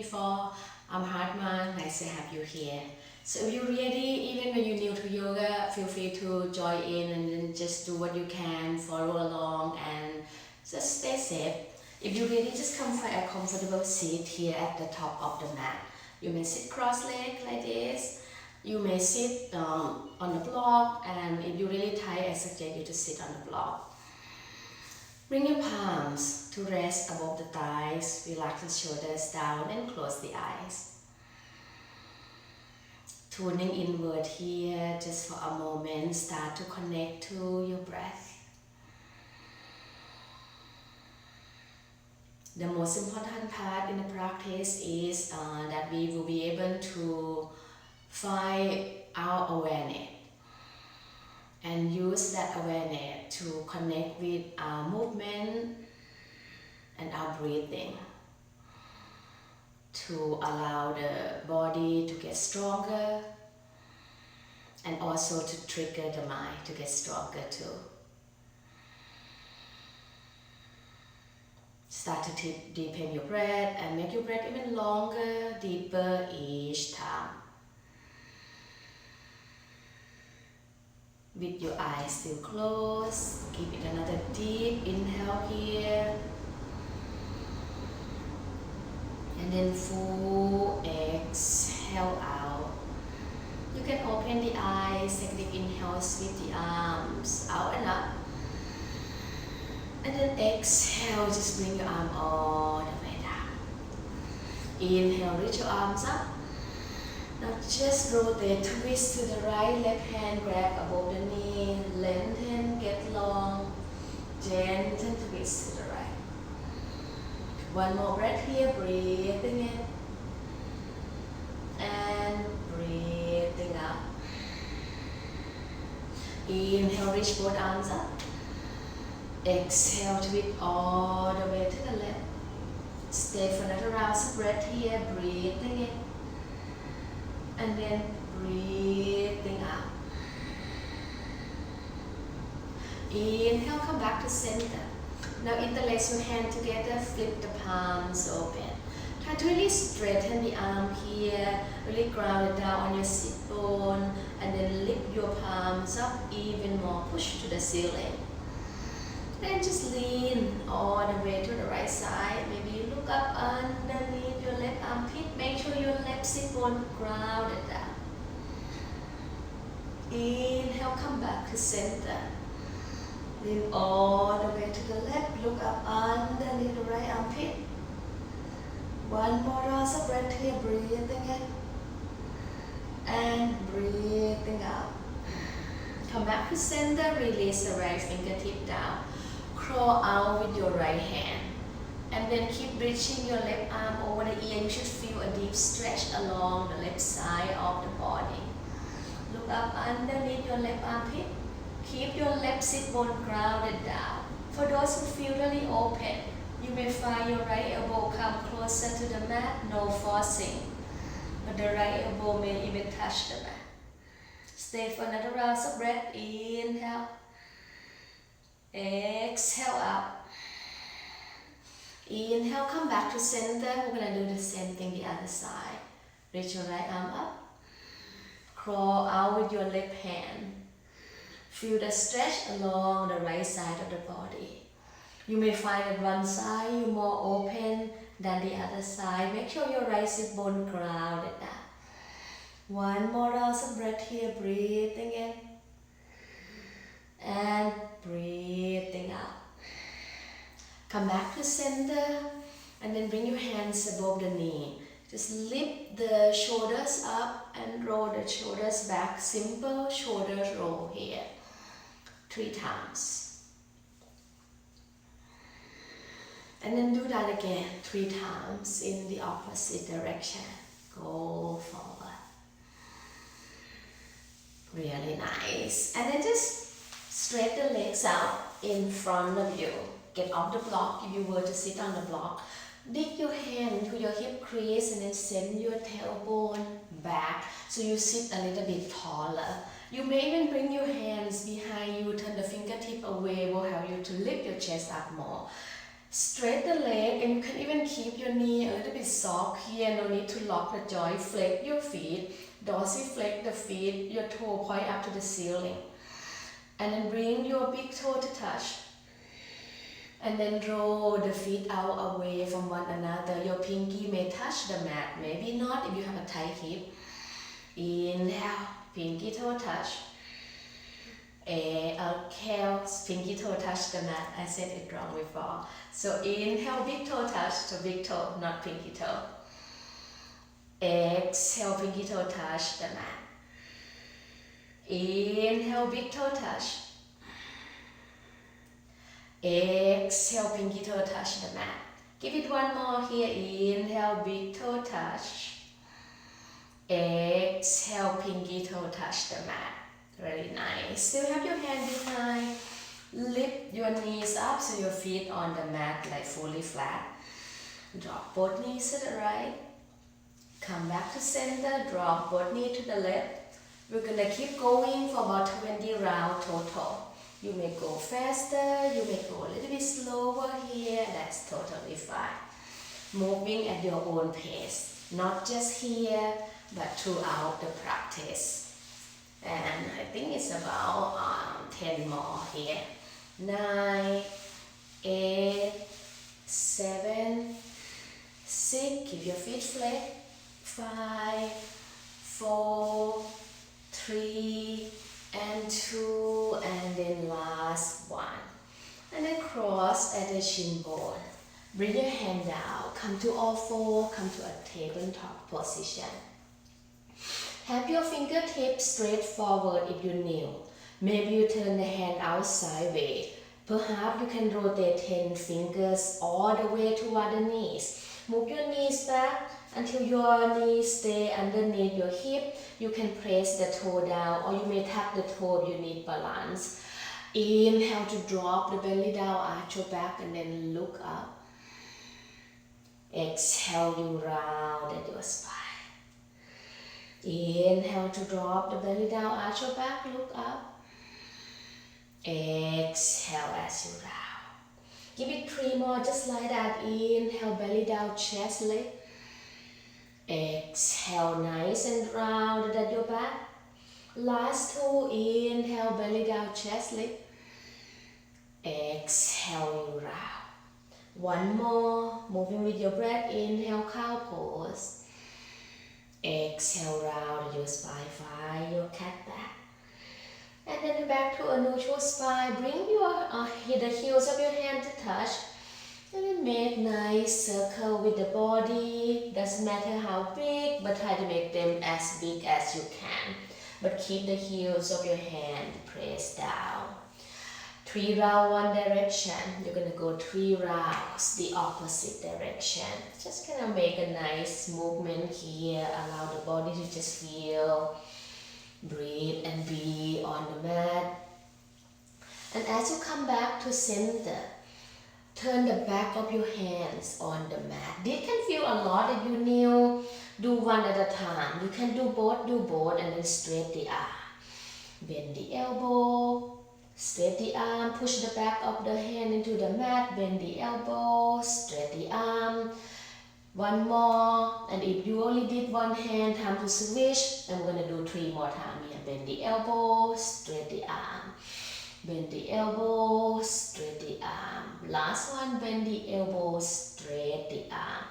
For I'm Maher, nice to have you here. So if you're ready, even when you're new to yoga, feel free to join in and then just do what you can, follow along and just stay safe. If you're ready, just come find a comfortable seat here at the top of the mat. You may sit cross-legged like this. You may sit on the block, and if you're really tired, I suggest you to sit on the block. Bring your palms to rest above the thighs, relax the shoulders down and close the eyes. Tuning inward here, just for a moment, start to connect to your breath. The most important part in the practice is that we will be able to find our awareness and use that awareness to connect with our movement and our breathing, to allow the body to get stronger and also to trigger the mind to get stronger too. Start to deepen your breath and make your breath even longer, deeper each time. With your eyes still closed, give it another deep inhale here. And then full exhale out. You can open the eyes, take deep inhales with the arms out and up. And then exhale, just bring your arm all the way down. Inhale, reach your arms up. Now just rotate, twist to the right, left hand grab above the knee, lengthen, get long, gentle twist to the right. One more breath here, breathing in and breathing out. Inhale, reach both arms up. Exhale, twist all the way to the left. Stay for another round of breath here, breathing in. And then breathing out. Inhale, come back to center. Now interlace your hands together, flip the palms open. Try to really straighten the arm here, really ground it down on your sit bone, and then lift your palms up even more, push to the ceiling. Then just lean all the way to the right side. Maybe you look up underneath your left armpit. Make sure your left sit bone grounded down. Inhale, come back to center. Lean all the way to the left. Look up underneath the right armpit. One more round of breath here. Breathing in and breathing out. Come back to center. Release the right fingertip down. Crawl out with your right hand. And then keep reaching your left arm over the ear. You should feel a deep stretch along the left side of the body. Look up underneath your left armpit. Keep your left sit bone grounded down. For those who feel really open, you may find your right elbow come closer to the mat, no forcing. But the right elbow may even touch the mat. Stay for another round of breath. Inhale. Exhale out. Inhale, come back to center. We're going to do the same thing the other side. Reach your right arm up. Crawl out with your left hand. Feel the stretch along the right side of the body. You may find that one side you're more open than the other side. Make sure your right sit bone grounded down. One more round of breath here. Breathing in and breathing out. Come back to center and then bring your hands above the knee. Just lift the shoulders up and roll the shoulders back. Simple shoulder roll here. 3 times. And then do that again 3 times in the opposite direction. Go forward. Really nice. And then just straight the legs out in front of you. Get off the block if you were to sit on the block. Dig your hand into your hip crease and then send your tailbone back so you sit a little bit taller. You may even bring your hands behind you, turn the fingertip away, will help you to lift your chest up more. Straight the leg, and you can even keep your knee a little bit soft here. No need to lock the joint. Flex your feet. Dorsiflex the feet. Your toe point up to the ceiling. And then bring your big toe to touch. And then roll the feet out away from one another. Your pinky may touch the mat. Maybe not if you have a tight hip. Inhale, pinky toe touch. Exhale, pinky toe touch the mat. I said it wrong before. So inhale, big toe touch. So big toe, not pinky toe. Exhale, pinky toe touch the mat. Inhale, big toe touch. Exhale, pinky toe touch the mat. Give it one more here. Inhale, big toe touch. Exhale, pinky toe touch the mat. Very nice. Still have your hand behind. Lift your knees up so your feet on the mat like fully flat. Drop both knees to the right. Come back to center. Drop both knees to the left. We're gonna keep going for about 20 rounds total. You may go faster, you may go a little bit slower here. That's totally fine. Moving at your own pace. Not just here, but throughout the practice. And I think it's about 10 more here. 9, 8, 7, 6. Keep your feet flat. 5, 4, 3, and 2, and then last one. And then cross at the shin bone. Bring your hand down. Come to all four. Come to a tabletop position. Have your fingertips straight forward if you kneel. Maybe you turn the hand out sideways. Perhaps you can rotate 10 fingers all the way toward the knees. Move your knees back until your knees stay underneath your hip. You can press the toe down, or you may tap the toe if you need balance. Inhale to drop the belly down, arch your back, and then look up. Exhale, you round at your spine. Inhale to drop the belly down, arch your back, look up. Exhale as you round. Give it 3 more, just like that. Inhale, belly down, chest lift. Exhale, nice and rounded at your back. Last 2, inhale, belly down, chest lift. Exhale, you round. 1 more, moving with your breath. Inhale, cow pose. Exhale, round your spine, find your cat back. And then back to a neutral spine. Bring your the heels of your hand to touch. And then make nice circle with the body. Doesn't matter how big, but try to make them as big as you can. But keep the heels of your hand pressed down. 3 rounds one direction. You're gonna go 3 rounds the opposite direction. Just gonna make a nice movement here. Allow the body to just feel, breathe and be on the mat. And as you come back to center, turn the back of your hands on the mat. This can feel a lot if you kneel. Do one at a time. You can do both, and then straight the arm. Bend the elbow. Straight the arm, push the back of the hand into the mat, bend the elbow, straight the arm. 1 more, and if you only did 1 hand, time to switch. I'm going to do 3 more times here. Bend the elbow, straight the arm. Bend the elbow, straight the arm. Last one, bend the elbow, straight the arm.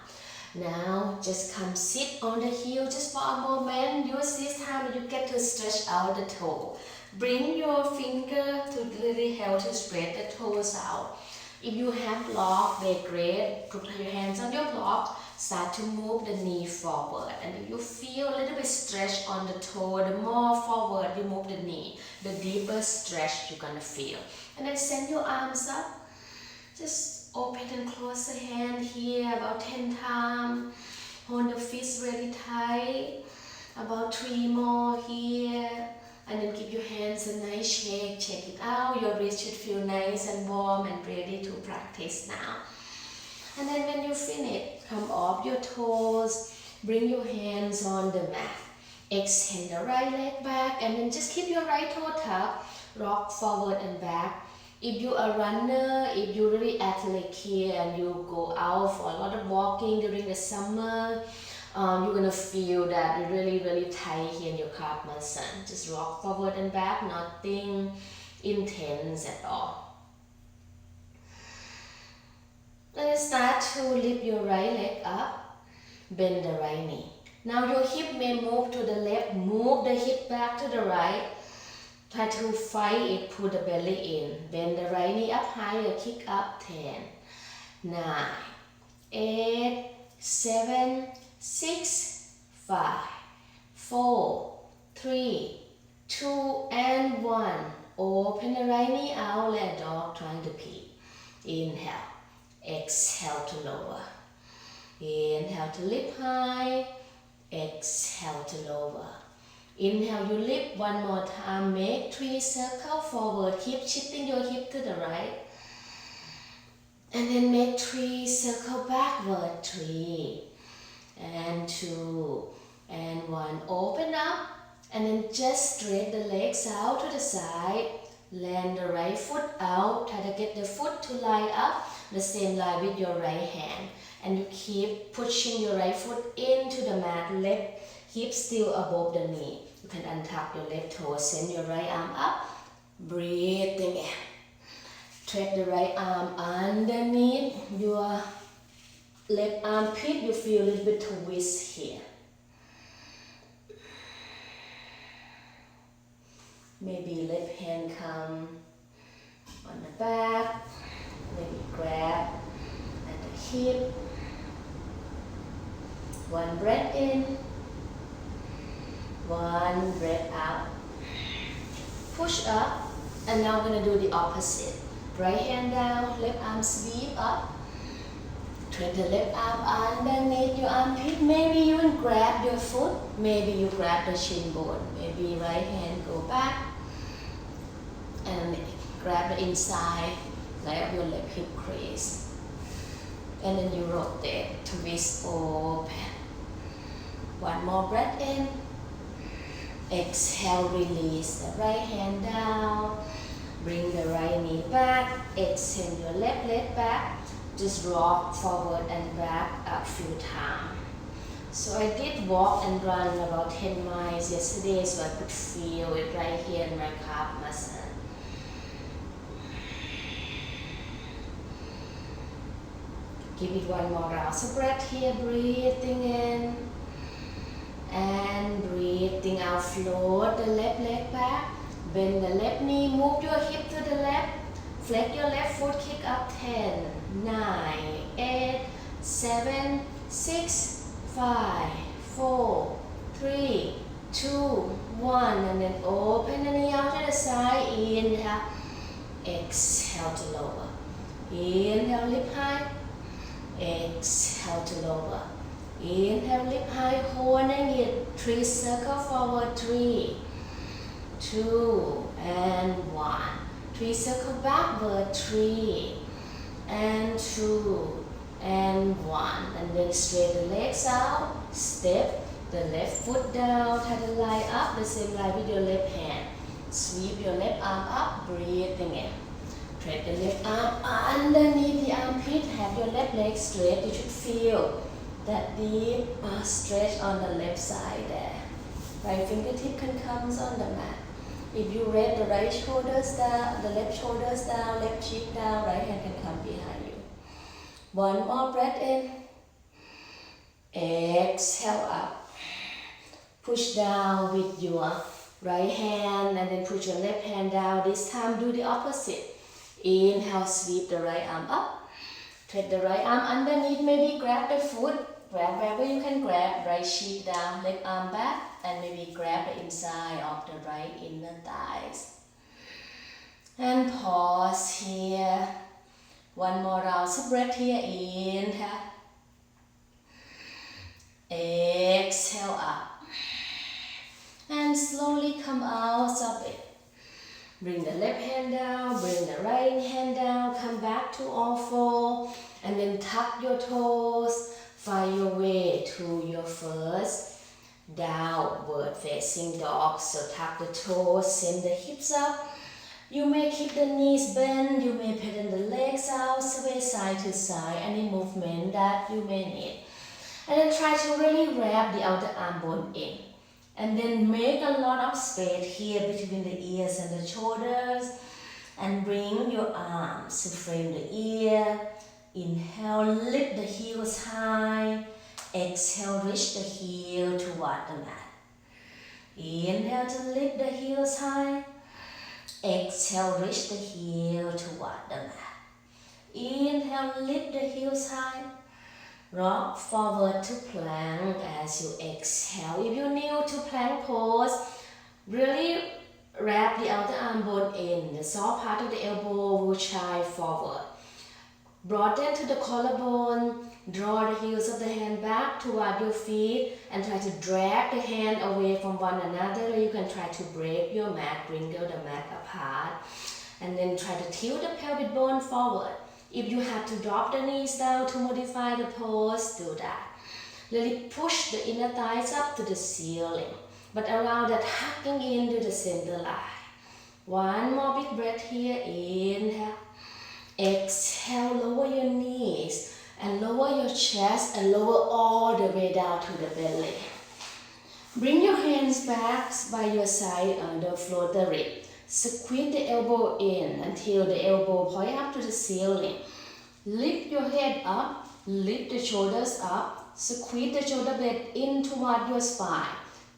Now, just come sit on the heel just for a moment. Use this time you get to stretch out the toe. Bring your finger to really help to spread the toes out. If you have block, they're great. Put your hands on your block. Start to move the knee forward. And if you feel a little bit stretch on the toe, the more forward you move the knee, the deeper stretch you're gonna feel. And then send your arms up. Just open and close the hand here about 10 times. Hold the fists really tight. About 3 more here. And then give your hands a nice shake. Check it out. Your wrist should feel nice and warm and ready to practice now. And then when you finish, come off your toes. Bring your hands on the mat. Extend the right leg back. And then just keep your right toe tucked. Rock forward and back. If you are a runner, if you're really athletic here and you go out for a lot of walking during the summer, you're gonna feel that you're really tight here in your calf muscle. Just rock forward and back, nothing intense at all. And start to lift your right leg up, bend the right knee. Now your hip may move to the left, move the hip back to the right. Try to fight it, put the belly in. Bend the right knee up higher, kick up. 10, 9, 8, 7, 6, 5, 4, 3, 2, and 1. Open the right knee out, let dog trying to pee. Inhale, exhale to lower. Inhale to lift high, exhale to lower. Inhale, you lift one more time, make 3 circles forward, keep shifting your hip to the right. And then make 3 circles backward, 3, and 2, and 1. Open up, and then just straight the legs out to the side. Land the right foot out, try to get the foot to line up, the same line with your right hand. And you keep pushing your right foot into the mat, left hip still above the knee. You can untuck your left toe, send your right arm up, breathing in. Thread the right arm underneath your left armpit. You feel a little bit twist here. Maybe left hand come on the back, maybe grab at the hip. One breath in, one breath out. Push up, and now we're going to do the opposite. Right hand down, left arm sweep up. Thread the left arm underneath your armpit. Maybe you can grab your foot, maybe you grab the shin bone. Maybe right hand go back and grab the inside of your left hip crease. And then you rotate, twist, open. One more breath in. Exhale, release the right hand down. Bring the right knee back. Extend your left leg back. Just rock forward and back a few times. So I did walk and run about 10 miles yesterday, so I could feel it right here in my calf muscle. Give it one more round. So breath here, breathing in and breathing out. Float the left leg back. Bend the left knee, move your hip to the left. Flex your left foot, kick up. 10, 9, 8, 7, 6, 5, 4, 3, 2, 1. And then open the knee out to the side. Inhale. Exhale to lower. Inhale, lift high. Exhale to lower. Inhale, lift high, holding it. 3 circles forward. 3, 2, and 1. 3 circles backward. 3, and 2, and 1. And then straight the legs out. Step the left foot down. Tie the line up. The same line with your left hand. Sweep your left arm up. Breathing in. Thread the left arm underneath the armpit. Have your left leg straight. You should feel that deep stretch on the left side there. Right fingertip can come on the mat. If you raise the right shoulders down, the left shoulders down, left cheek down, right hand can come behind you. One more breath in. Exhale up. Push down with your right hand and then put your left hand down. This time do the opposite. Inhale, sweep the right arm up. Thread the right arm underneath, maybe grab the foot. Grab wherever you can grab. Right cheek down, left arm back. And maybe grab the inside of the right inner thighs. And pause here. One more round. So breath here. Inhale. Exhale up. And slowly come out of it. Bring the left hand down, bring the right hand down, come back to all four, and then tuck your toes, find your way to your first downward facing dog. So tuck the toes, send the hips up, You may keep the knees bent, you may pedal the legs out, sway side to side, any movement that you may need. And then try to really wrap the outer arm bone in. And then make a lot of space here between the ears and the shoulders. And bring your arms to frame the ear. Inhale, lift the heels high. Exhale, reach the heel toward the mat. Inhale to lift the heels high. Exhale, reach the heel toward the mat. Inhale, lift the heels high. Rock forward to plank as you exhale. If you're new to plank pose, really wrap the outer arm bone in. The soft part of the elbow will shine forward. Broaden to the collarbone. Draw the heels of the hand back toward your feet and try to drag the hand away from one another. Or you can try to break your mat, wrinkle the mat apart. And then try to tilt the pelvic bone forward. If you have to drop the knees down to modify the pose, do that. Really push the inner thighs up to the ceiling, but allow that hugging into the center line. One more big breath here. Inhale. Exhale, lower your knees and lower your chest and lower all the way down to the belly. Bring your hands back by your side under float the rib. Squeeze the elbow in until the elbow point up to the ceiling. Lift your head up, lift the shoulders up, squeeze the shoulder blade in toward your spine.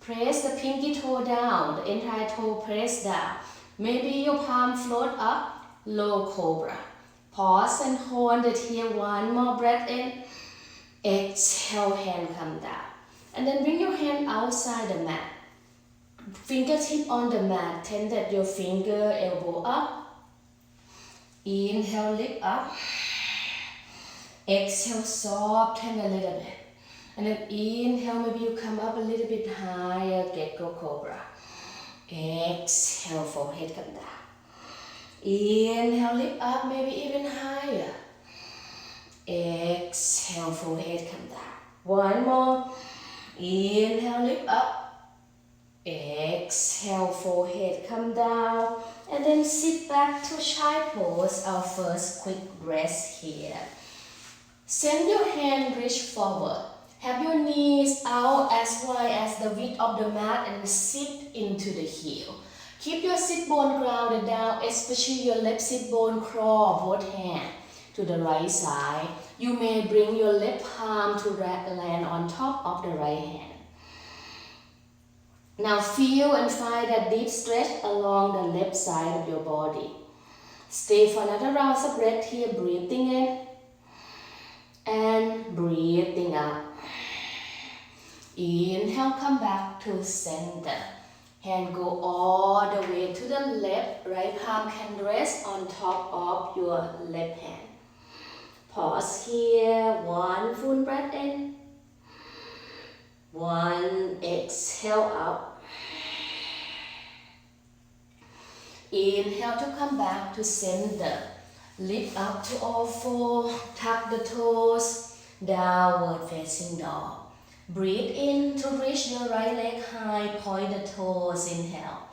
Press the pinky toe down, the entire toe press down. Maybe your palm float up, low cobra. Pause and hold it here, one more breath in. Exhale, hand come down. And then bring your hand outside the mat. Fingertip on the mat, tended your finger, elbow up. Inhale, lift up. Exhale, soften a little bit. And then inhale, maybe you come up a little bit higher, gecko cobra. Exhale, forehead come down. Inhale, lift up, maybe even higher. Exhale, forehead come down. One more. Inhale, lift up. Exhale, forehead come down. And then sit back to child pose, our first quick rest here. Send your hand reach forward. Have your knees out as wide as the width of the mat and sit into the heel. Keep your sit bone grounded down, especially your left sit bone crawl both hands to the right side. You may bring your left palm to land on top of the right hand. Now feel and find that deep stretch along the left side of your body. Stay for another round of breath here, breathing in and breathing out. Inhale, come back to center. Hand go all the way to the left. Right palm can rest on top of your left hand. Pause here. One full breath in. One exhale out. Inhale to come back to center. Lift up to all four. Tuck the toes. Downward facing dog. Breathe in to reach your right leg high. Point the toes. Inhale.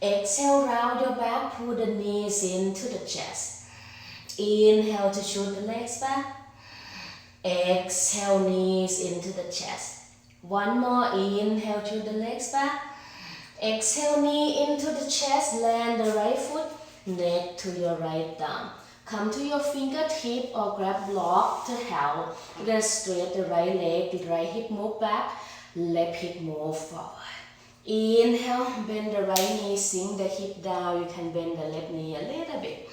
Exhale, round your back. Pull the knees into the chest. Inhale to shoot the legs back. Exhale, knees into the chest. One more. Inhale to the legs back. Exhale, knee into the chest. Land the right foot, neck to your right thumb. Come to your fingertip or grab block to help. You're going to straight the right leg, the right hip move back, left hip move forward. Inhale, bend the right knee, sink the hip down. You can bend the left knee a little bit.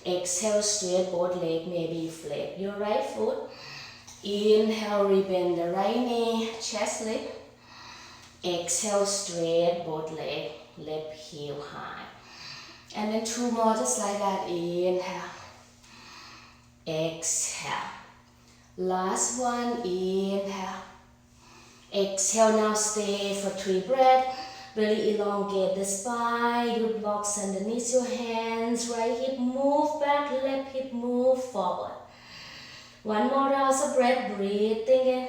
Exhale, straight both legs, maybe flex your right foot. Inhale, rebend the right knee, chest lift. Exhale, straight both legs, left heel high. And then two more just like that. Inhale. Exhale. Last one. Inhale. Exhale. Now stay for 3 breaths. Really elongate the spine. Good blocks underneath your hands. Right hip move back. Left hip move forward. One more round of breath. Breathing in.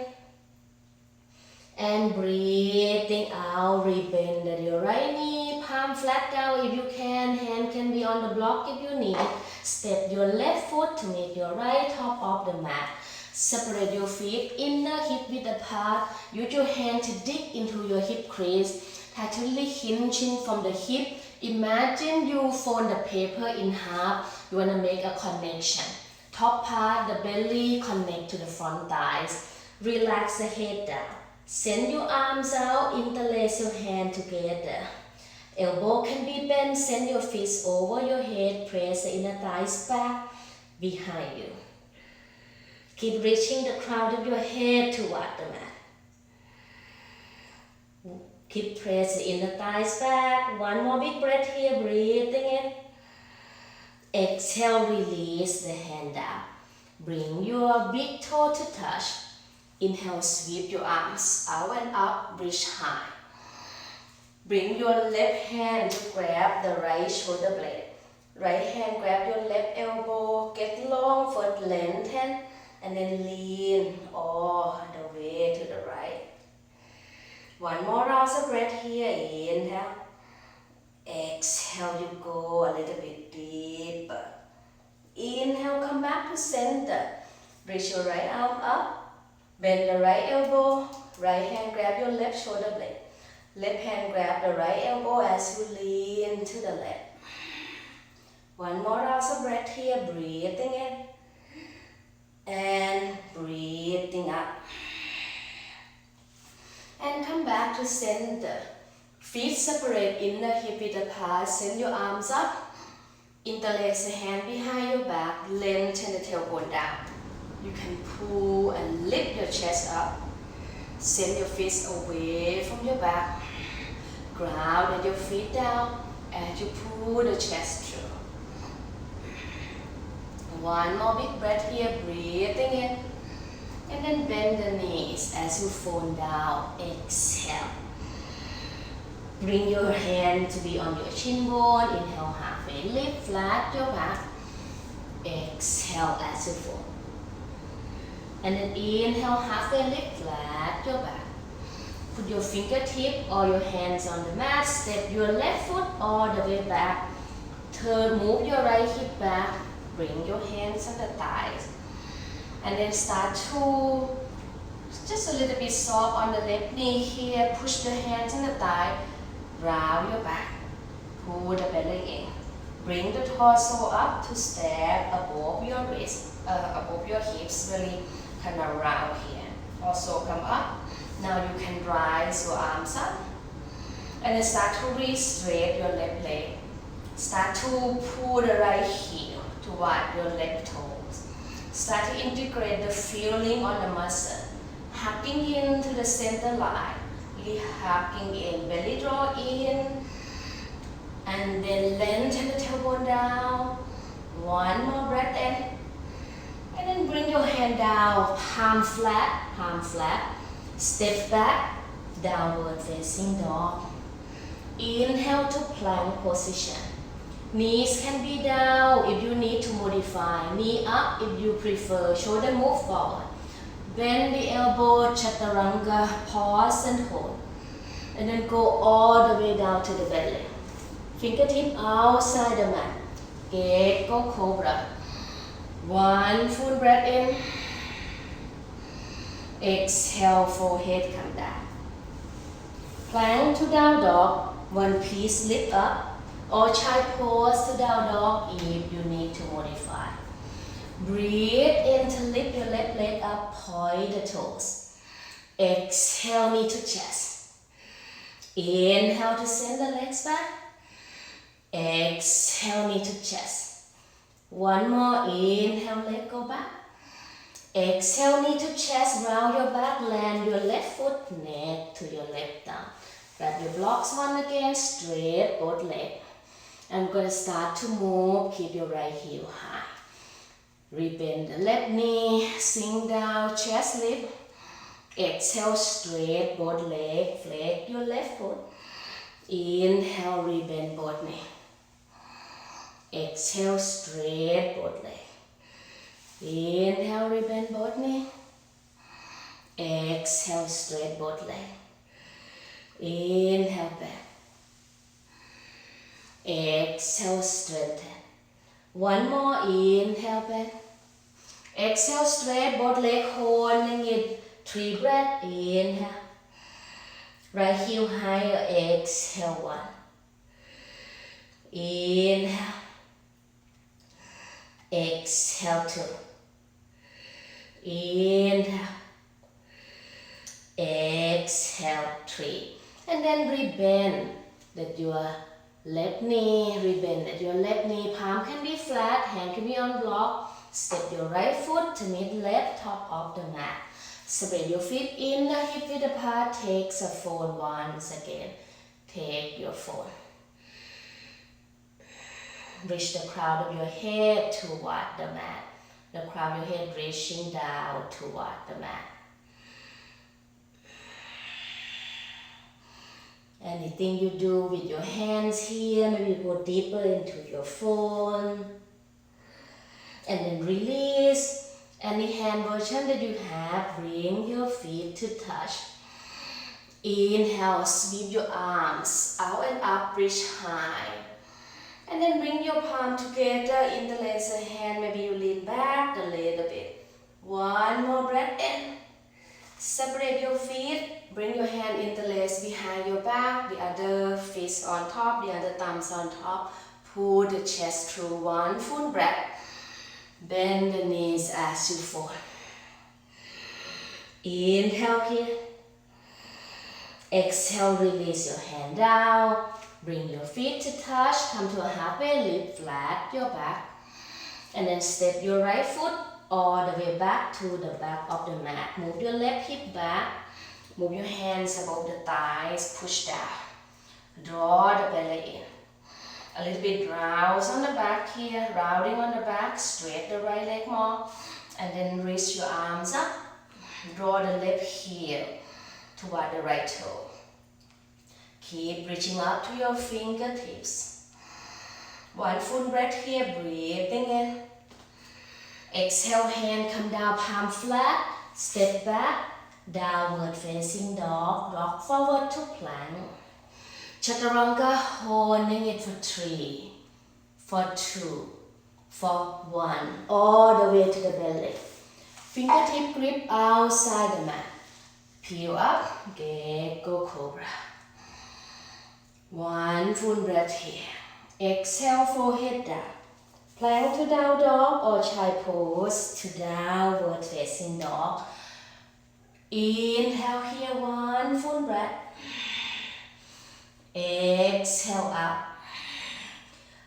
And breathing out. Rebend your right knee. Palm palm flat down if you can. Hand can be on the block if you need. Step your left foot to meet your right top of the mat. Separate your feet, inner hip width apart. Use your hand to dig into your hip crease. Tightly hinging from the hip. Imagine you fold the paper in half. You want to make a connection. Top part, the belly, connect to the front thighs. Relax the head down. Send your arms out, interlace your hand together. Elbow can be bent, send your fists over your head, press the inner thighs back behind you. Keep reaching the crown of your head toward the mat. Keep press the inner thighs back. One more big breath here, breathing in. Exhale, release the hand down. Bring your big toe to touch. Inhale, sweep your arms out and up, reach high. Bring your left hand to grab the right shoulder blade. Right hand grab your left elbow, get long foot, lengthen, and then lean all the way to the right. One more round of breath here, inhale. Exhale, you go a little bit deeper. Inhale, come back to center. Reach your right arm up. Bend the right elbow, right hand grab your left shoulder blade. Left hand grab the right elbow as you lean to the left. One more round of breath here, breathing in and breathing out. And come back to center. Feet separate, inner hip width apart. Send your arms up. Interlace the hand behind your back. Lengthen the tailbone down. You can pull and lift your chest up. Send your fists away from your back. Ground your feet down as you pull the chest through. One more big breath here, breathing in. And then bend the knees as you fold down. Exhale. Bring your hand to be on your shin bone. Inhale, halfway lift, flat your back. Exhale as you fold. And then inhale, halfway lift, flat your back. Put your fingertip or your hands on the mat. Step your left foot all the way back. Turn, move your right hip back. Bring your hands on the thighs. And then start to just a little bit soft on the left knee here. Push the hands on the thigh. Round your back. Pull the belly in. Bring the torso up to step above your wrist, above your hips, really kind of round here. Also come up. Now you can rise your arms up. And then start to re-straight your left leg. Start to pull the right heel toward your left toes. Start to integrate the feeling on the muscle. Hugging into the center line. Really hugging in. Belly draw in. And then lengthen the tailbone down. One more breath in. And then bring your hand down. Palm flat, palm flat. Step back, downward facing dog. Inhale to plank position. Knees can be down if you need to modify. Knee up if you prefer. Shoulder move forward. Bend the elbow, chaturanga, pause and hold. And then go all the way down to the belly. Fingertip outside the mat. Gecko cobra. One full breath in. Exhale, forehead come down. Plank to down dog. One piece lift up. Or child pose to down dog if you need to modify. Breathe in to lift your left leg up, point the toes. Exhale, knee to chest. Inhale to send the legs back. Exhale, knee to chest. One more, inhale, leg go back. Exhale, knee to chest, round your back, land your left foot, neck to your left down. Grab your blocks once again, straight both legs. I'm going to start to move, keep your right heel high. Rebend the left knee, sink down, chest lift. Exhale, straight both legs, flex your left foot. Inhale, rebend both knees. Exhale, straight both legs. Inhale, rebend both knees. Exhale, straight both legs. Inhale back. Exhale, straighten. One more, inhale back. Exhale, straight, both legs holding it. 3 breaths, inhale. Right heel higher, exhale, 1. Inhale. Exhale, 2. Inhale. Exhale, 3. And then rebend that your left knee, rebend that your left knee, palm can be flat, hand can be on block. Step your right foot to meet left top of the mat. Spread your feet in the hip width apart. Take a phone once again. Take your phone. Reach the crown of your head toward the mat. The crown of your head reaching down toward the mat. Anything you do with your hands here, maybe go deeper into your phone. And then release any hand version that you have. Bring your feet to touch. Inhale, sweep your arms out and up, reach high. And then bring your palm together, interlace the hand. Maybe you lean back a little bit. One more breath in. Separate your feet. Bring your hand interlace behind your back. The other fist on top, the other thumbs on top. Pull the chest through. One full breath. Bend the knees as you fall. Inhale here. Exhale, release your hand down. Bring your feet to touch. Come to a halfway lift, flat your back. And then step your right foot all the way back to the back of the mat. Move your left hip back. Move your hands above the thighs. Push down. Draw the belly in. A little bit rounds on the back here. Rounding on the back. Straight the right leg more. And then reach your arms up. Draw the left heel toward the right toe. Keep reaching up to your fingertips. One full breath here. Breathing in. Exhale, hand come down, palm flat. Step back. Downward facing dog. Rock forward to plank. Chaturanga, holding it for 3, for 2, for 1. All the way to the belly. Fingertip grip outside the mat. Peel up, Gecko Cobra. One full breath here. Exhale, forehead down. Plank to down dog or child pose to downward facing dog. Inhale here, one full breath. Exhale up.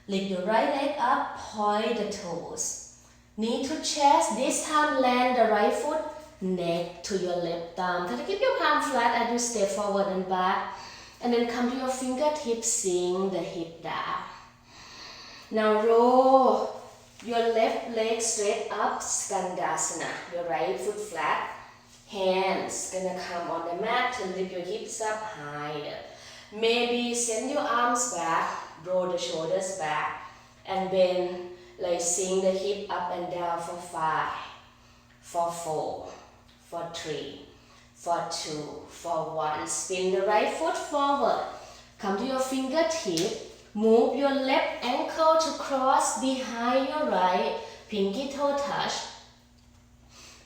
Lift your right leg up, point the toes. Knee to chest, this time land the right foot, neck to your left thumb. Try to keep your palm flat as you step forward and back. And then come to your fingertips, sink the hip down. Now roll your left leg straight up, Skandasana. Your right foot flat. Hands gonna come on the mat to lift your hips up higher. Maybe send your arms back, roll the shoulders back, and bend, like sink the hip up and down for 5, for 4, for 3, for 2, for 1. Spin the right foot forward. Come to your fingertip. Move your left ankle to cross behind your right. Pinky toe touch.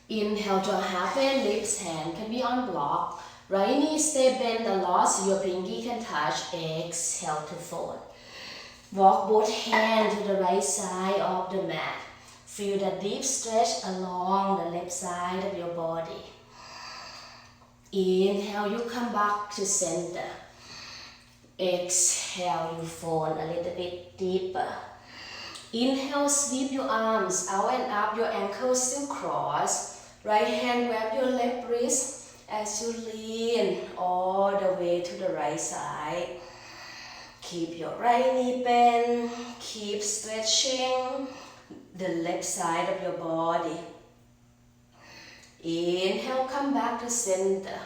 Inhale to a halfway lift. Hand can be on block. Right knee stay bent a lot so your pinky can touch. Exhale to fold. Walk both hands to the right side of the mat. Feel the deep stretch along the left side of your body. Inhale, you come back to center. Exhale, you fold a little bit deeper. Inhale, sweep your arms out and up. Your ankles still cross. Right hand grab your left wrist as you lean all the way to the right side. Keep your right knee bent. Keep stretching the left side of your body. Inhale, come back to center.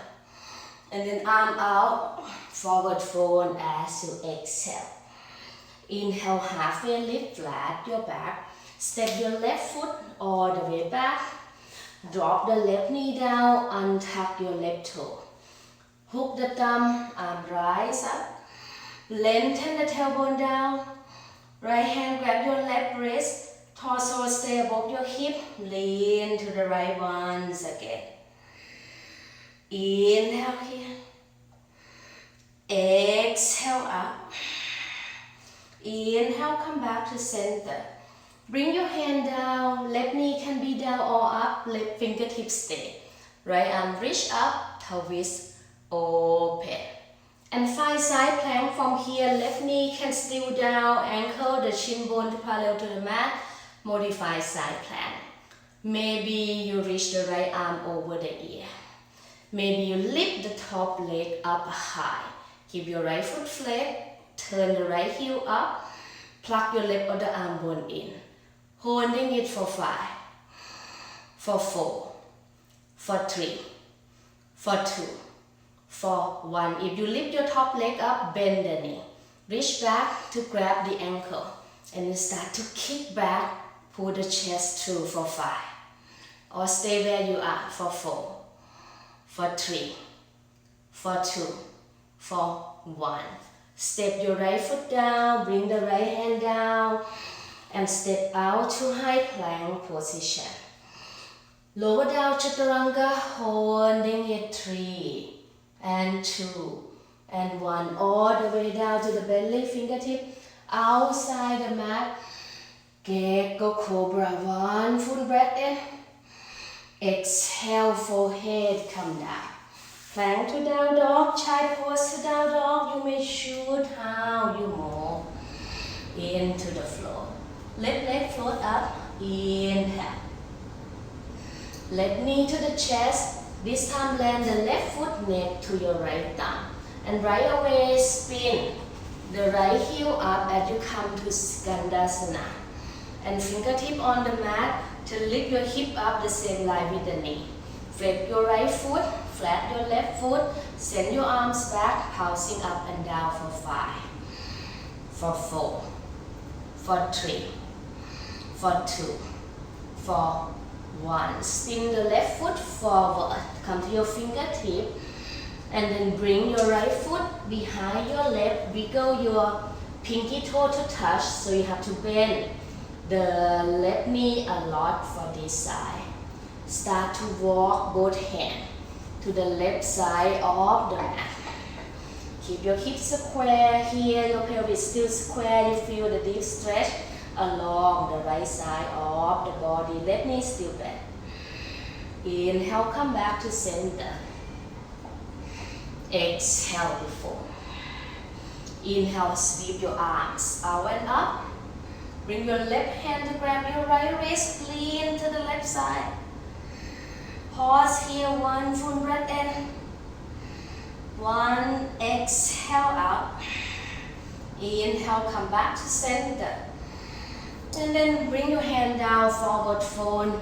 And then arm out, forward fold as you exhale. Inhale, halfway lift, flat your back. Step your left foot all the way back. Drop the left knee down, untuck your left toe. Hook the thumb, arm rise up. Lengthen the tailbone down. Right hand grab your left wrist, torso stay above your hip, lean to the right once again. Inhale here, exhale up. Inhale, come back to center. Bring your hand down, left knee can be down or up, left fingertips stay. Right arm reach up, twist, open. And find side plank from here, left knee can still down, ankle the shin bone to parallel to the mat, modify side plank. Maybe you reach the right arm over the ear. Maybe you lift the top leg up high. Keep your right foot flat, turn the right heel up, plug your left other arm bone in. Holding it for 5, for 4, for 3, for 2, for 1. If you lift your top leg up, bend the knee. Reach back to grab the ankle. And you start to kick back, pull the chest through for 5. Or stay where you are for 4, for 3, for 2, for 1. Step your right foot down, bring the right hand down, and step out to high plank position. Lower down chaturanga, holding it 3, and 2, and 1. All the way down to the belly, fingertip outside the mat. Gecko Cobra, 1 full breath in. Exhale, forehead come down. Plank to down dog, child pose to down dog. You may choose how you move into the floor. Left leg float up, inhale. Left knee to the chest. This time land the left foot neck to your right thumb. And right away spin the right heel up as you come to Skandasana. And fingertip on the mat to lift your hip up the same line with the knee. Flex your right foot, flat your left foot, send your arms back, pulsing up and down for 5, for 4, for 3, for 2, for 1. Spin the left foot forward, come to your fingertip, and then bring your right foot behind your left, wiggle your pinky toe to touch, so you have to bend the left knee a lot for this side. Start to walk both hands to the left side of the mat. Keep your hips square here, your pelvis still square, you feel the deep stretch along the right side of the body. Left knee still bent. Inhale, come back to center. Exhale, you fold. Inhale, sweep your arms out and up. Bring your left hand to grab your right wrist, lean to the left side. Pause here, 1 full breath in. 1, exhale out. Inhale, come back to center. And then bring your hand down, forward fold.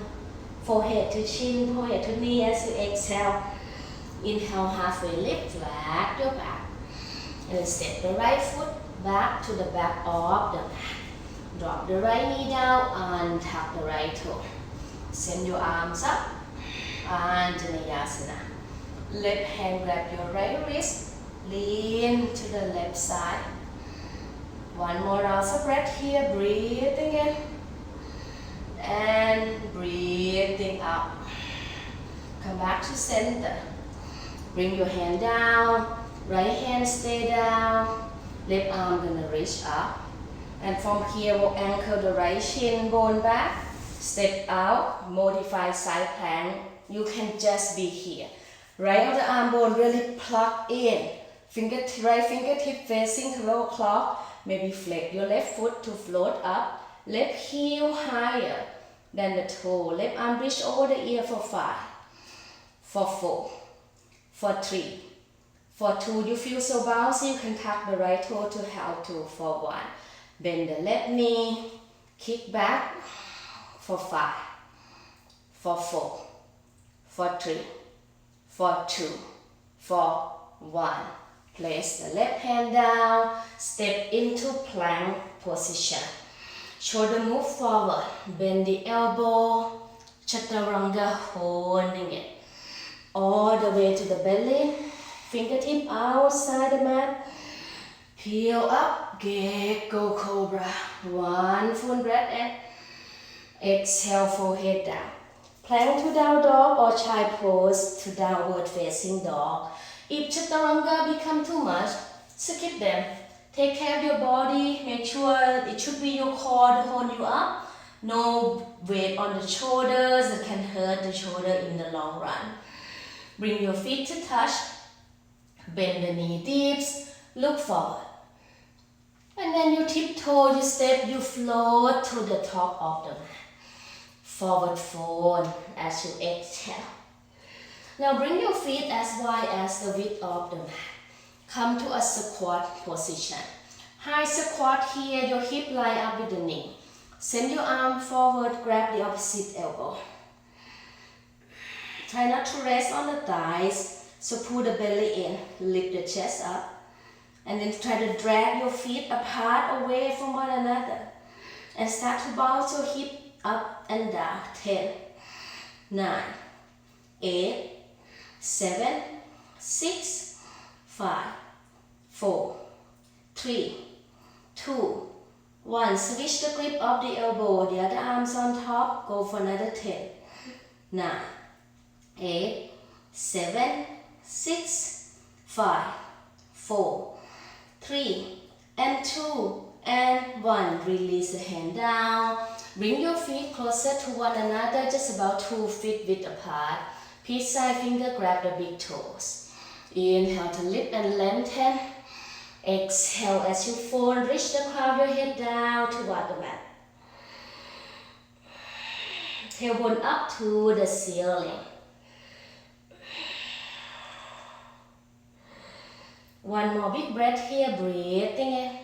Forehead to chin, forehead to knee as you exhale. Inhale, halfway lift, flat your back. And then step the right foot back to the back of the mat. Drop the right knee down, untap the right toe. Send your arms up, Anjaneyasana. Left hand grab your right wrist, lean to the left side. 1 more round of breath here, breathing in and breathing out. Come back to center. Bring your hand down, right hand stay down, left arm gonna reach up. And from here, we'll anchor the right shin bone back, step out, modify side plank. You can just be here. Right outer arm bone really plug in. Right fingertip facing to lower clock. Maybe flex your left foot to float up. Left heel higher than the toe. Left arm reach over the ear for 5, for 4, for 3, for 2. You feel so bouncy, you can tuck the right toe to help to for 1. Bend the left knee, kick back for 5, for 4, for 3, for 2, for 1. Place the left hand down, step into plank position. Shoulder move forward, bend the elbow, chaturanga, holding it. All the way to the belly, fingertip outside the mat. Heel up, Gecko Cobra. One full breath in. Exhale, forehead down. Plank to down dog or child pose to downward facing dog. If chaturanga become too much, skip them. Take care of your body. Make sure it should be your core to hold you up. No weight on the shoulders that can hurt the shoulder in the long run. Bring your feet to touch. Bend the knee dips. Look forward. And then you tiptoe, you step, you float to the top of the mat. Forward fold as you exhale. Now bring your feet as wide as the width of the mat. Come to a squat position. High squat here, your hip line up with the knee. Send your arm forward, grab the opposite elbow. Try not to rest on the thighs, so pull the belly in, lift the chest up. And then try to drag your feet apart, away from one another. And start to bounce your hip up and down. 10, 9, 8, 7, 6, 5, 4, 3, 2, 1. Switch the grip of the elbow, the other arms on top. Go for another 10, 9, 8, 7, 6, 5, 4, 3, and 2, and 1. Release the hand down. Bring your feet closer to one another, just about 2 feet width apart. Peach side finger grab the big toes. Inhale to lift and lengthen. Exhale as you fold, reach the crown of your head down toward the mat. Tailbone up to the ceiling. One more big breath here, breathing in.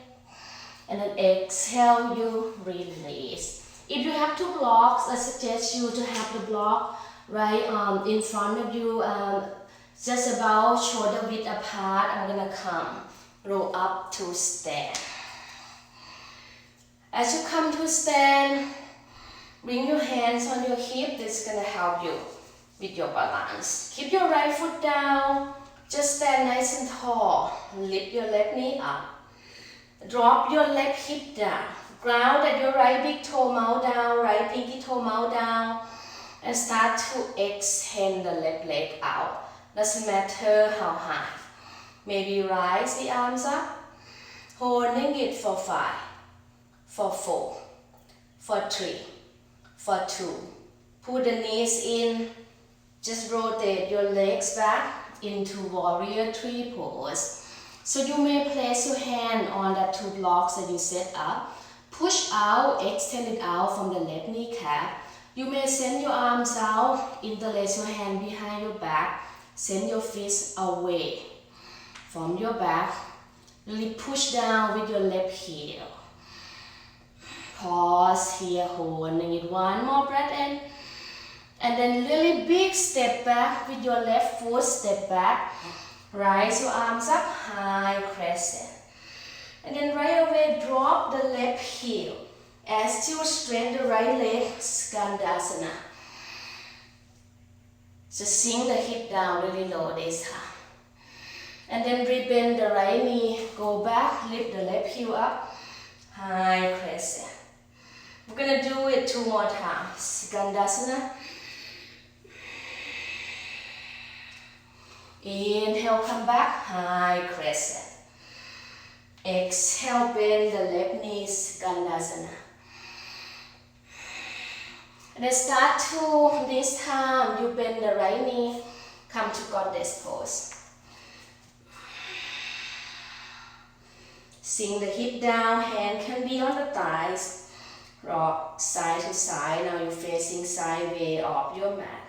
And then exhale, you release. If you have 2 blocks, I suggest you to have the block right in front of you, just about shoulder width apart. I'm gonna come, roll up to stand. As you come to stand, bring your hands on your hip. This is gonna help you with your balance. Keep your right foot down. Just stand nice and tall. Lift your left knee up. Drop your left hip down. Ground at your right big toe, mouth down, right pinky toe, mouth down. And start to extend the left leg out. Doesn't matter how high. Maybe rise the arms up. Holding it for 5, for 4, for 3, for 2. Put the knees in. Just rotate your legs back into warrior 3 pose. So you may place your hand on the 2 blocks that you set up. Push out, extend it out from the left kneecap. You may send your arms out, interlace your hand behind your back. Send your fists away from your back. Really push down with your left heel. Pause here, holding it. One more breath in. And then really big step back with your left foot, step back. Rise your arms up, high crescent. And then right away, drop the left heel. As you straighten the right leg, Skandasana. Just sink the hip down really low this time. And then rebend the right knee, go back, lift the left heel up, high crescent. We're gonna do it 2 more times. Skandasana. Inhale, come back, high crescent. Exhale, bend the left knee, Skandasana. And then start to, this time, you bend the right knee, come to goddess pose. Sink the hip down, hand can be on the thighs. Rock side to side, now you're facing sideways of your mat.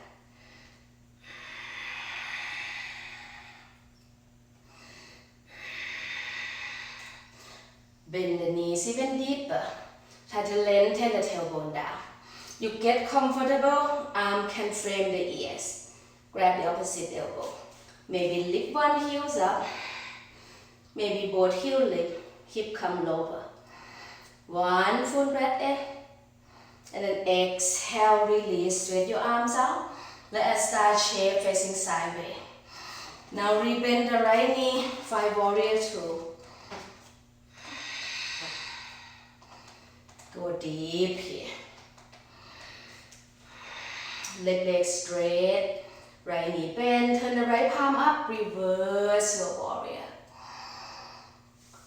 Bend the knees even deeper. Try to lengthen the tailbone down. You get comfortable, arm can frame the ears. Grab the opposite elbow. Maybe lift one heels up. Maybe both heel lift, hip come lower. One full breath in. And then exhale, release, straight your arms out. Let us start shape facing sideways. Now rebend the right knee, 5 warrior 2. Go deep here. Leg straight. Right knee bend. Turn the right palm up. Reverse your warrior.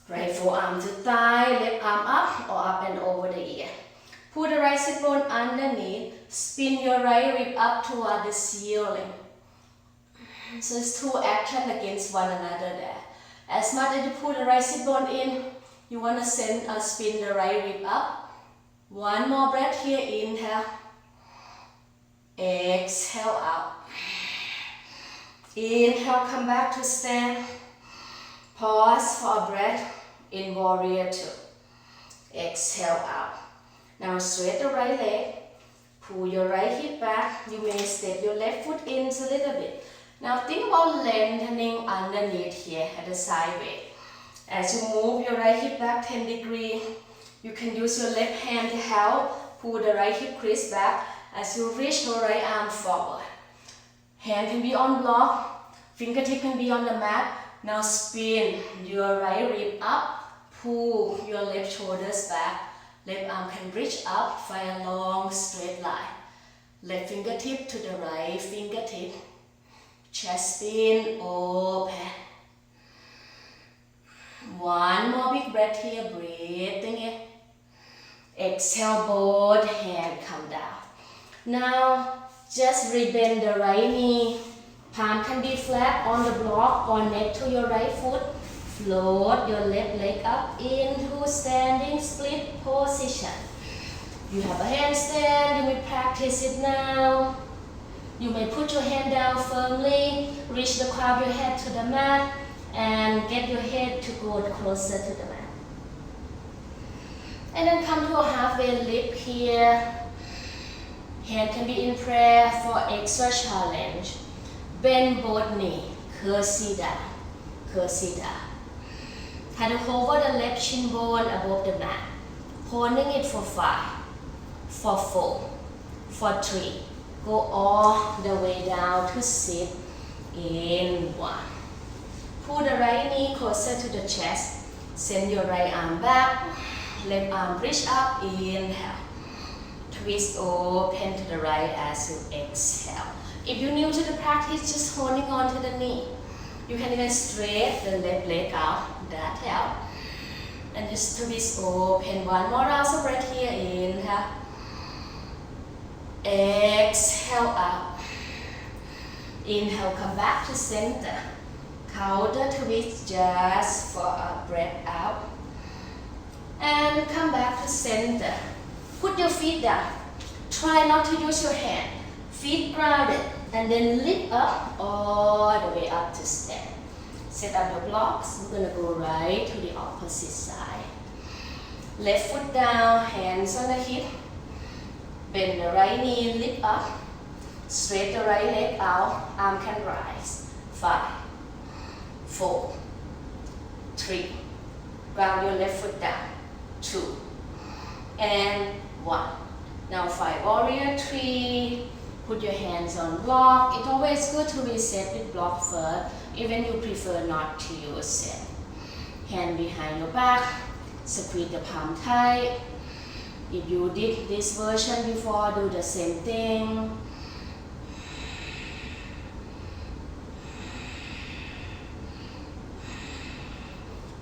Right forearm to thigh. Left arm up or up and over the ear. Put the right sit bone underneath. Spin your right rib up toward the ceiling. So it's two actions against one another there. As much as you put the right sit bone in, you want to spin the right rib up. One more breath here. Inhale. Exhale out. Inhale, come back to stand. Pause for a breath in warrior two. Exhale out. Now straight the right leg. Pull your right hip back. You may step your left foot in a little bit. Now think about lengthening underneath here at the side way. As you move your right hip back 10 degrees, you can use your left hand to help pull the right hip crease back as you reach your right arm forward. Hand can be on block, fingertip can be on the mat. Now spin your right rib up, pull your left shoulders back. Left arm can reach up, find a long straight line. Left fingertip to the right fingertip. Chest spin, open. One more big breath here, breathing in. Exhale, both hands come down. Now, just rebend the right knee. Palm can be flat on the block or neck to your right foot. Float your left leg up into standing split position. You have a handstand, you may practice it now. You may put your hand down firmly, reach the crown of your head to the mat, and get your head to go closer to the mat. And then come to a halfway lift here. Hand can be in prayer for extra challenge. Bend both knees, curtsy down, curtsy down. Try to hover the left shin bone above the mat. Holding it for 5, for 4, for 3. Go all the way down to sit in 1. Pull the right knee closer to the chest. Send your right arm back. Left arm reach up. Inhale. Twist open to the right as you exhale. If you're new to the practice, just holding on to the knee. You can even straight the left leg out. That helps. And just twist open. One more round of breath here. Inhale. Exhale out. Inhale, come back to center. Counter twist just for a breath out. And come back to center. Put your feet down. Try not to use your hand. Feet grounded. And then lift up all the way up to stand. Set up your blocks. We're going to go right to the opposite side. Left foot down, hands on the hip. Bend the right knee, lift up. Straight the right leg out. Arm can rise. 5, 4, 3. Ground your left foot down. 2, and 1. Now 5 warrior 3. Put your hands on block. It's always good to reset with block first, even you prefer not to use it. Hand behind your back. Squeeze the palm tight. If you did this version before, do the same thing.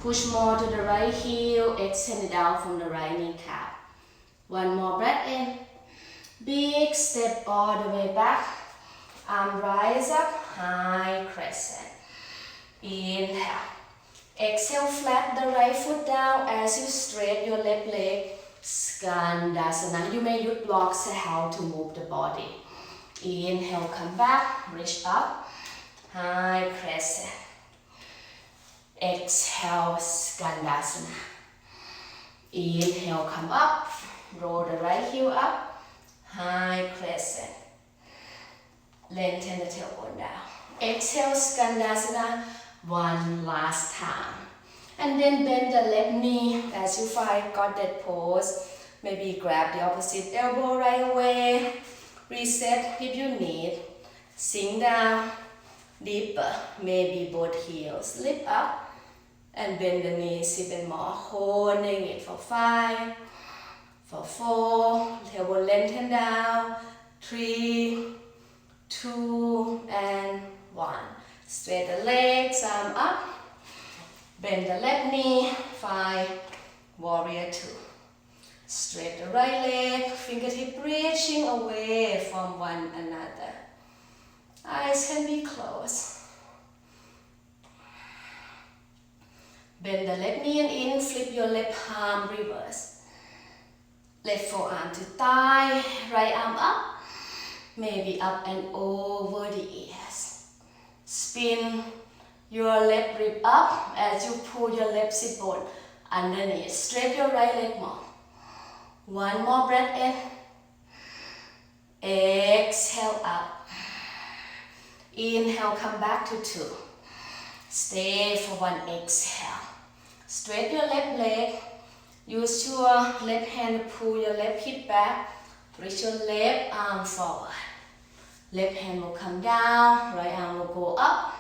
Push more to the right heel, extend it out from the right kneecap. One more breath in. Big step all the way back. Arm rise up, high crescent. Inhale. Exhale, flat the right foot down as you straight your left leg. Skandasana. You may use blocks to help to move the body. Inhale, come back, reach up, high crescent. Exhale, Skandasana. Inhale, come up, roll the right heel up, high crescent. Lengthen the tailbone down. Exhale, Skandasana, one last time. And then bend the left knee as you find got that pose. Maybe grab the opposite elbow right away. Reset if you need. Sink down, deeper, maybe both heels. Lift up and bend the knees even more. Holding it for 5, For 4, elbow lengthen down. 3, 2, and 1. Straight the legs, arm up. Bend the left knee. 5, warrior 2. Straight the right leg, fingertip reaching away from one another. Eyes can be closed. Bend the left knee and in, flip your left palm, reverse. Left forearm to thigh, right arm up, maybe up and over the ears. Spin your left rib up as you pull your left sit bone underneath. Straight your right leg more. One more breath in. Exhale up. Inhale, come back to 2. Stay for 1, exhale. Straight your left leg. Use your left hand to pull your left hip back. Reach your left arm forward. Left hand will come down, right arm will go up.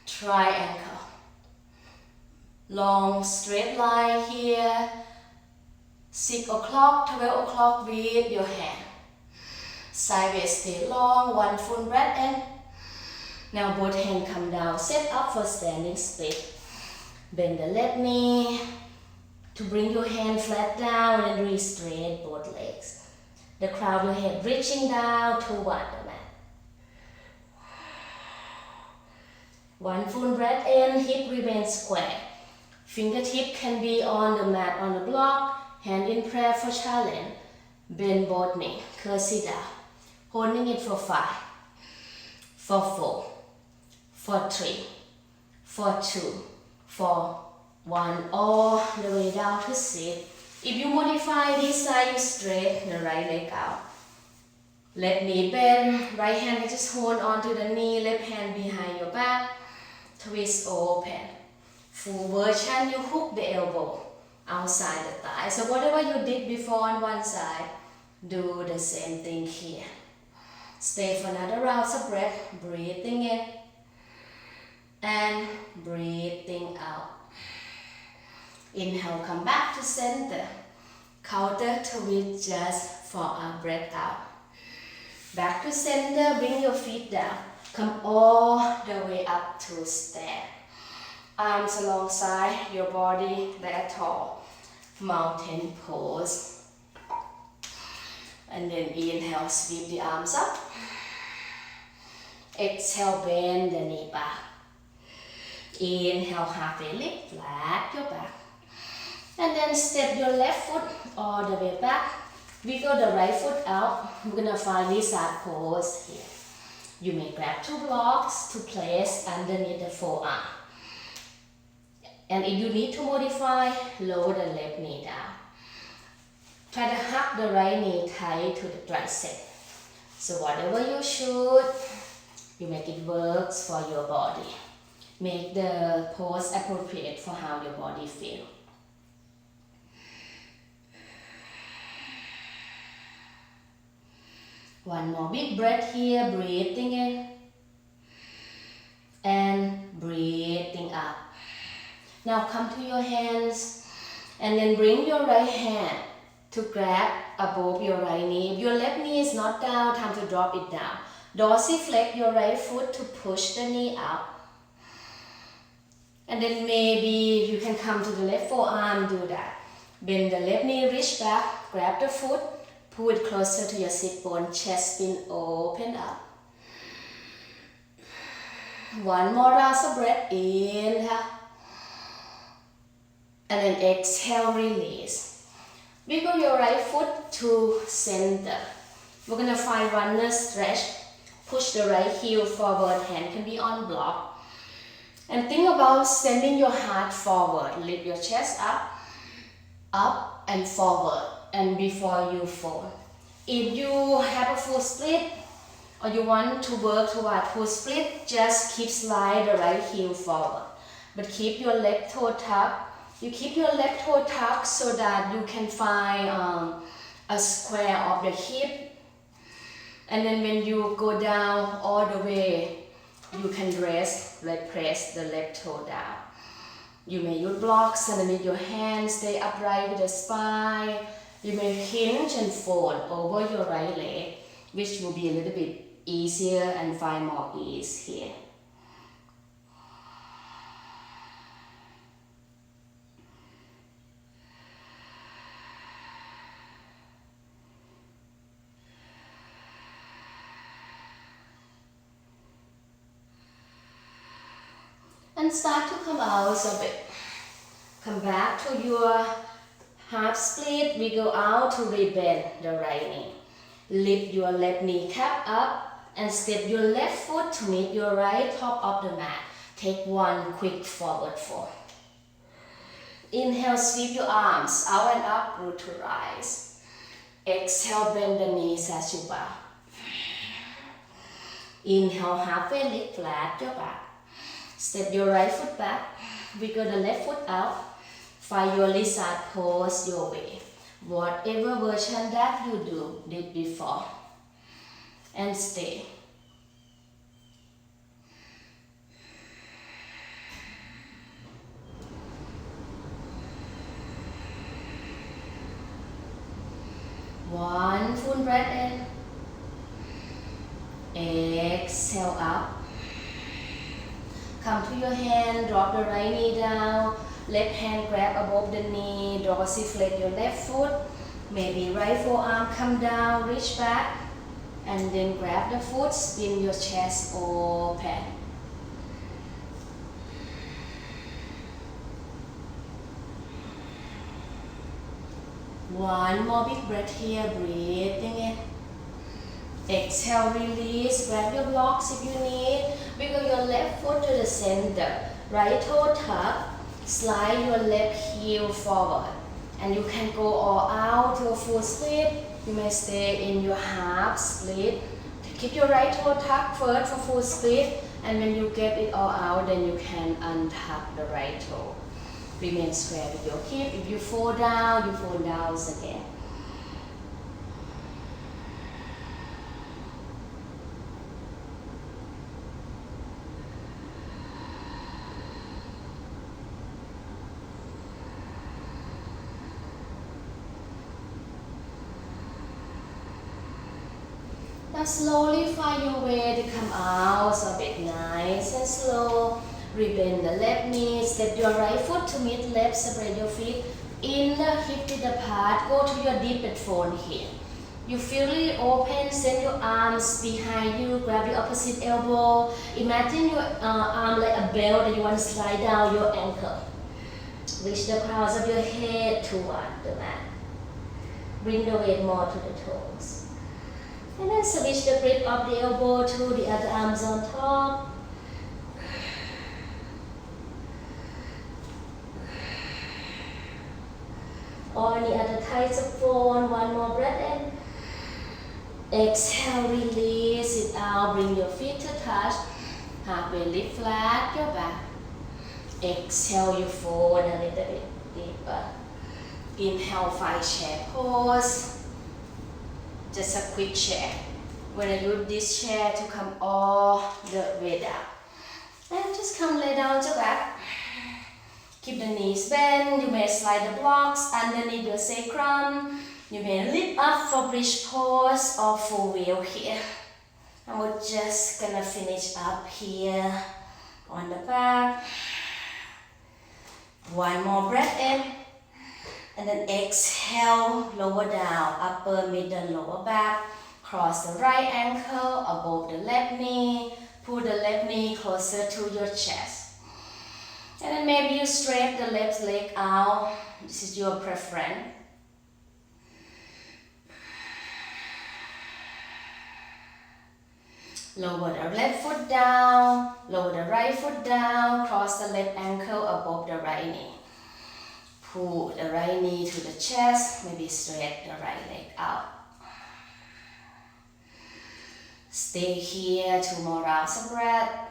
Triangle. Long straight line here. 6 o'clock, 12 o'clock with your hand. Sideways stay long, 1 full breath in. Now both hands come down, set up for standing split. Bend the left knee to bring your hand flat down and reach straight both legs. The crown of your head reaching down toward the mat. 1 full breath in, hip remains square. Fingertip can be on the mat, on the block. Hand in prayer for challenge. Bend both knees. Curtsy down. Holding it for 5, for 4, for 3, for 2, for 1. All the way down to sit. If you modify this side, you straight the right leg out. Left knee bend. Right hand just hold on to the knee. Left hand behind your back. Twist open. Full version, you hook the elbow outside the thigh. So whatever you did before on one side, do the same thing here. Stay for another round of breath. Breathing in and breathing out. Inhale, come back to center. Counter twist just for a breath out. Back to center, bring your feet down. Come all the way up to stand. Arms alongside your body, that tall. Mountain pose. And then inhale, sweep the arms up. Exhale, bend the knee back. Inhale, halfway lift, flat your back. And then step your left foot all the way back. Wiggle the right foot out. We're gonna find lizard pose here. You may grab 2 blocks to place underneath the forearm. And if you need to modify, lower the left knee down. Try to hug the right knee tight to the tricep. So whatever you shoot, you make it works for your body. Make the pose appropriate for how your body feels. One more big breath here, breathing in and breathing out. Now come to your hands and then bring your right hand to grab above your right knee. If your left knee is not down, time to drop it down. Dorsiflex your right foot to push the knee out. And then maybe you can come to the left forearm, do that. Bend the left knee, reach back, grab the foot, pull it closer to your sit bone, chest spin, open up. One more round of breath, inhale. And then exhale, release. Wiggle your right foot to center. We're gonna find runner stretch. Push the right heel forward, hand can be on block. And think about sending your heart forward. Lift your chest up and forward, and before you fall. If you have a full split, or you want to work toward full split, just keep slide the right heel forward. But keep your left toe tucked. You keep your left toe tucked so that you can find a square of the hip. And then when you go down all the way, you can press the left toe down. You may use blocks underneath your hands, stay upright with the spine. You may hinge and fold over your right leg, which will be a little bit easier and find more ease here. And start to come out of it. Come back to your half split. We go out to rebend the right knee. Lift your left kneecap up and step your left foot to meet your right top of the mat. Take one quick forward fold. Inhale, sweep your arms out and up, root to rise. Exhale, bend the knees as you bow. Inhale, halfway lift, flat your back. Step your right foot back, wiggle the left foot out. Find your lizard pose your way. Whatever version that you did before. And stay. One full breath in. Exhale up. Come to your hand, drop the right knee down. Left hand grab above the knee, dorsiflate your left foot. Maybe right forearm come down, reach back. And then grab the foot, spin your chest open. One more big breath here, breathing in. Exhale, release, grab your blocks if you need. Wiggle your left foot to the center. Right toe tuck, slide your left heel forward. And you can go all out to a full split. You may stay in your half split. Keep your right toe tucked first for full split. And when you get it all out, then you can untuck the right toe. Remain square with your hip. If you fall down again. Now slowly find your way to come out of it, nice and slow. Rebend the left knee, step your right foot to meet left, separate your feet. Inner hip width apart, go to your deepest fold here. You feel it open, send your arms behind you, grab your opposite elbow. Imagine your arm like a bell that you want to slide down your ankle. Reach the crowns of your head toward the mat. Bring the weight more to the toes. And then switch the grip of the elbow to the other arms on top. Or any other types of fold. One more breath in. Exhale, release it out. Bring your feet to touch. Halfway lift flat your back. Exhale, you fold a little bit deeper. Inhale, find chair pose. Just a quick chair. We're going to use this chair to come all the way down. And just come lay down your back. Keep the knees bent. You may slide the blocks underneath your sacrum. You may lift up for bridge pose or full wheel here. And we're just going to finish up here on the back. One more breath in. And then exhale, lower down, upper, middle, lower back. Cross the right ankle above the left knee. Pull the left knee closer to your chest. And then maybe you straight the left leg out. This is your preference. Lower the left foot down, lower the right foot down, cross the left ankle above the right knee. Pull the right knee to the chest, maybe straight the right leg out. Stay here 2 more rounds of breath.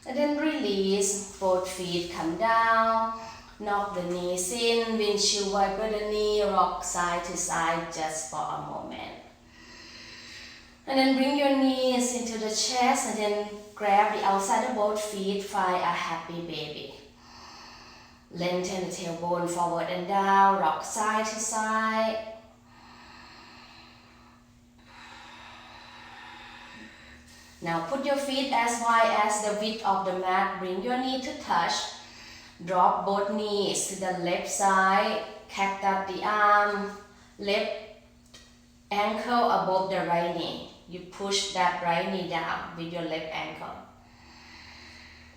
And then release, both feet come down. Knock the knees in, windshield wiper the knee, rock side to side just for a moment. And then bring your knees into the chest and then grab the outside of both feet, find a happy baby. Lengthen the tailbone forward and down, rock side to side. Now put your feet as wide as the width of the mat. Bring your knee to touch. Drop both knees to the left side. Cactus the arm. Left ankle above the right knee. You push that right knee down with your left ankle.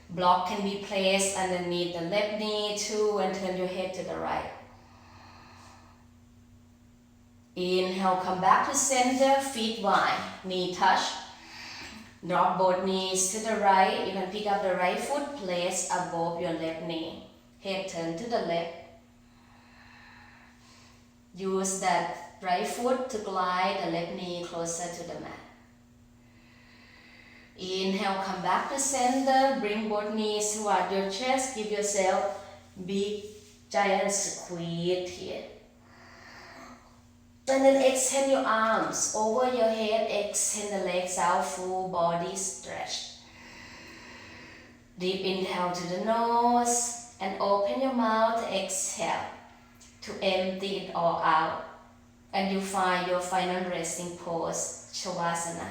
Block can be placed underneath the left knee too, and turn your head to the right. Inhale, come back to center, feet wide, knee touch. Drop both knees to the right. You can pick up the right foot, place above your left knee. Head turn to the left. Use that right foot to glide the left knee closer to the mat. Inhale, come back to center. Bring both knees toward your chest. Give yourself big giant squeeze here. And then extend your arms over your head. Extend the legs out, full body stretch. Deep inhale to the nose and open your mouth. Exhale to empty it all out. And you find your final resting pose, Shavasana.